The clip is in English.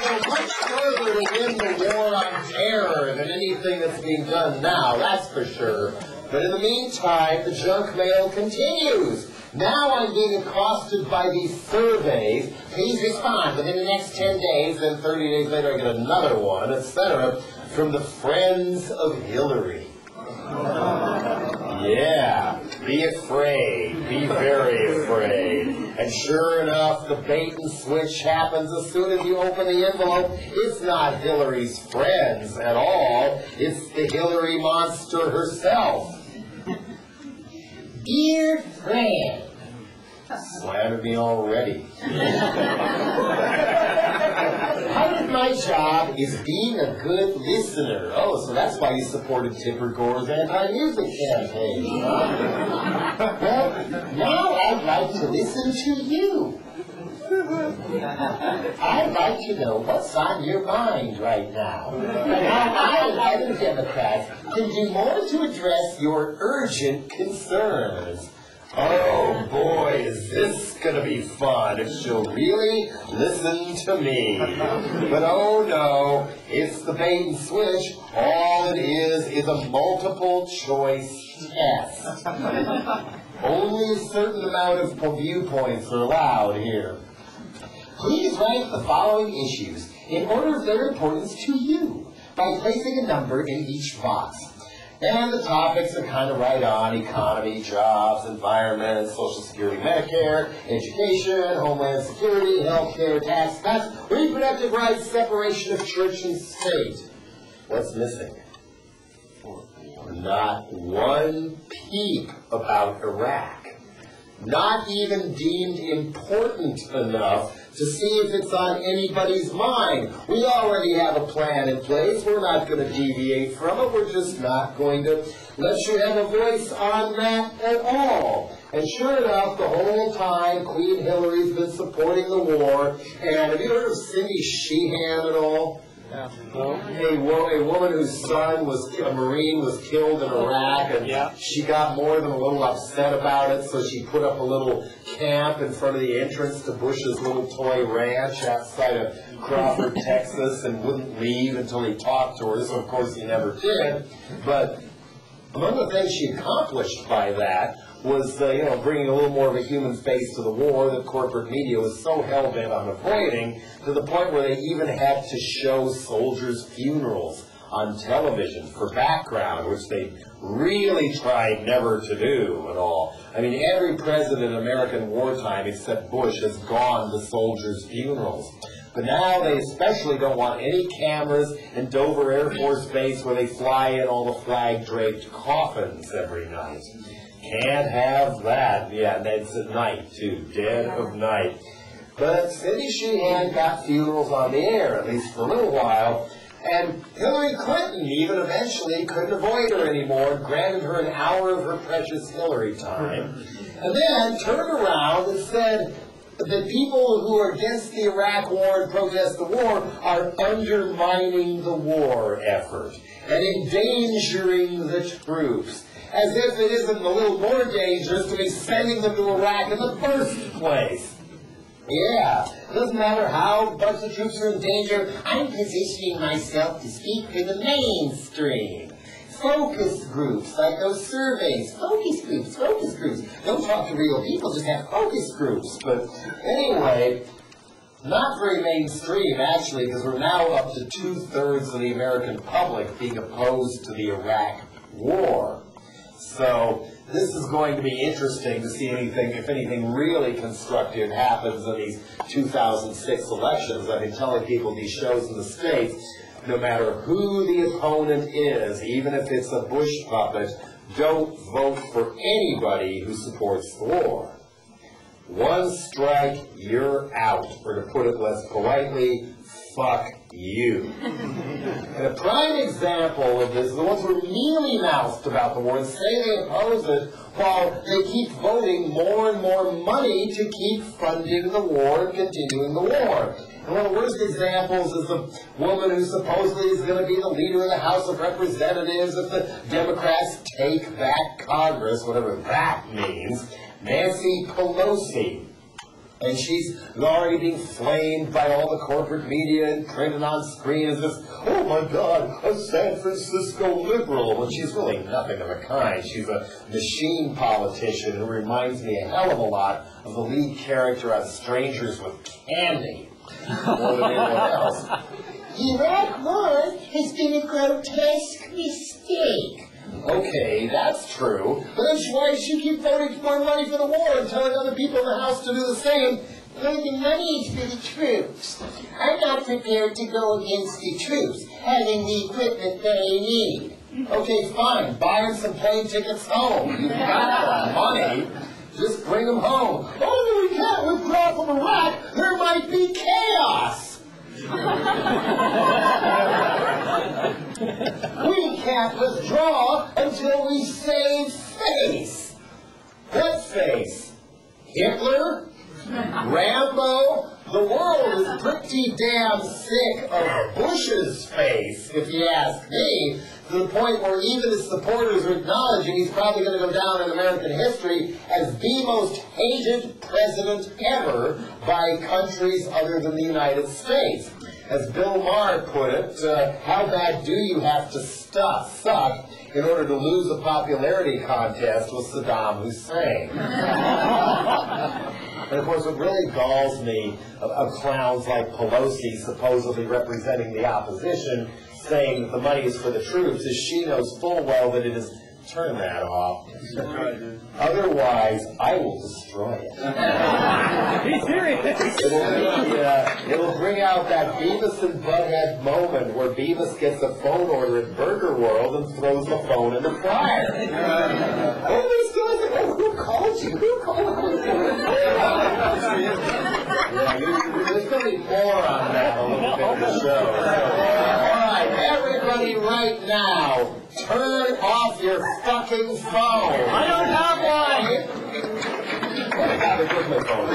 go much further to win the war on terror than anything that's being done now, that's for sure. But in the meantime, the junk mail continues. Now I'm being accosted by these surveys. Please respond within the next 10 days, then 30 days later I get another one, etc., from the Friends of Hillary. Yeah, be afraid, be very afraid. And sure enough, the bait and switch happens as soon as you open the envelope. It's not Hillary's friends at all, it's the Hillary monster herself. Dear friend, slammed me already. Part of my job is being a good listener. Oh, so that's why you supported Tipper Gore's anti-music campaign. Well, now I'd like to listen to you. I'd like to know what's on your mind right now, and how I and other Democrats can do more to address your urgent concerns. Oh boy, is this going to be fun if she'll really listen to me. But oh no, it's the bait and switch. All it is a multiple choice test. Only a certain amount of viewpoints are allowed here. Please rank the following issues in order of their importance to you by placing a number in each box. And the topics are kind of right on: economy, jobs, environment, Social Security, Medicare, education, homeland security, healthcare, tax cuts, reproductive rights, separation of church and state. What's missing? Not one peep about Iraq. Not even deemed important enough to see if it's on anybody's mind. We already have a plan in place. We're not going to deviate from it. We're just not going to let you have a voice on that at all. And sure enough, the whole time, Queen Hillary's been supporting the war. And have you heard of Cindy Sheehan at all? Yeah. A woman whose son was a Marine was killed in Iraq, and she got more than a little upset about it, so she put up a little camp in front of the entrance to Bush's little toy ranch outside of Crawford, Texas, and wouldn't leave until he talked to her. So of course he never did. But among the things she accomplished by that was, bringing a little more of a human face to the war that corporate media was so hell-bent on avoiding, to the point where they even had to show soldiers' funerals on television for background, which they really tried never to do at all. I mean, every president in American wartime except Bush has gone to soldiers' funerals. But now they especially don't want any cameras in Dover Air Force Base where they fly in all the flag-draped coffins every night. Can't have that. Yeah, and it's at night, too. Dead of night. But Cindy Sheehan got funerals on the air, at least for a little while. And Hillary Clinton even eventually couldn't avoid her anymore and granted her an hour of her precious Hillary time. And then turned around and said that people who are against the Iraq war and protest the war are undermining the war effort and endangering the troops. As if it isn't a little more dangerous to be sending them to Iraq in the first place. Yeah, it doesn't matter how much the troops are in danger. I'm positioning myself to speak for the mainstream. Focus groups, like those surveys. Focus groups. Don't talk to real people, just have focus groups. But anyway, not very mainstream, actually, because we're now up to 2/3 of the American public being opposed to the Iraq war. So this is going to be interesting to see if anything really constructive happens in these 2006 elections. I've been telling people these shows in the States, no matter who the opponent is, even if it's a Bush puppet, don't vote for anybody who supports the war. One strike, you're out. Or to put it less politely, fuck you. And a prime example of this is the ones who are mealy-mouthed about the war and say they oppose it while they keep voting more and more money to keep funding the war and continuing the war. And one of the worst examples is the woman who supposedly is going to be the leader of the House of Representatives if the Democrats take back Congress, whatever that means, Nancy Pelosi. And she's already being flamed by all the corporate media and printed on screen as this, oh my God, a San Francisco liberal. When she's really nothing of the kind. She's a machine politician who reminds me a hell of a lot of the lead character on Strangers with Candy, more than anyone else. Iraq War has been a grotesque mistake. Okay, that's true. But then why does she keep voting for more money for the war and telling other people in the House to do the same? Well, the money is for the troops. I'm not prepared to go against the troops, having the equipment they need. Okay, fine. Buy them some plane tickets home. You've got the money. Just bring them home. Oh, we can't withdraw from Iraq. There might be chaos. We can't withdraw until we save face. What face? Hitler? Rambo? The world is pretty damn sick of Bush's face, if you ask me, to the point where even his supporters are acknowledging he's probably going to go down in American history as the most hated president ever by countries other than the United States. As Bill Maher put it, how bad do you have to suck in order to lose a popularity contest with Saddam Hussein? And of course, what really galls me of clowns like Pelosi, supposedly representing the opposition, saying that the money is for the troops, is she knows full well that it is. Turn that off. Otherwise, I will destroy it. Be serious. It will bring out that Beavis and Butthead moment where Beavis gets a phone order at Burger World and throws the phone in the fryer. Oh, these guys, who called you? Who called you? There's going to be more on that a little bit in the show. All right, everybody right now, turn off your fucking phone. I don't have one. Well, I got it with my phone.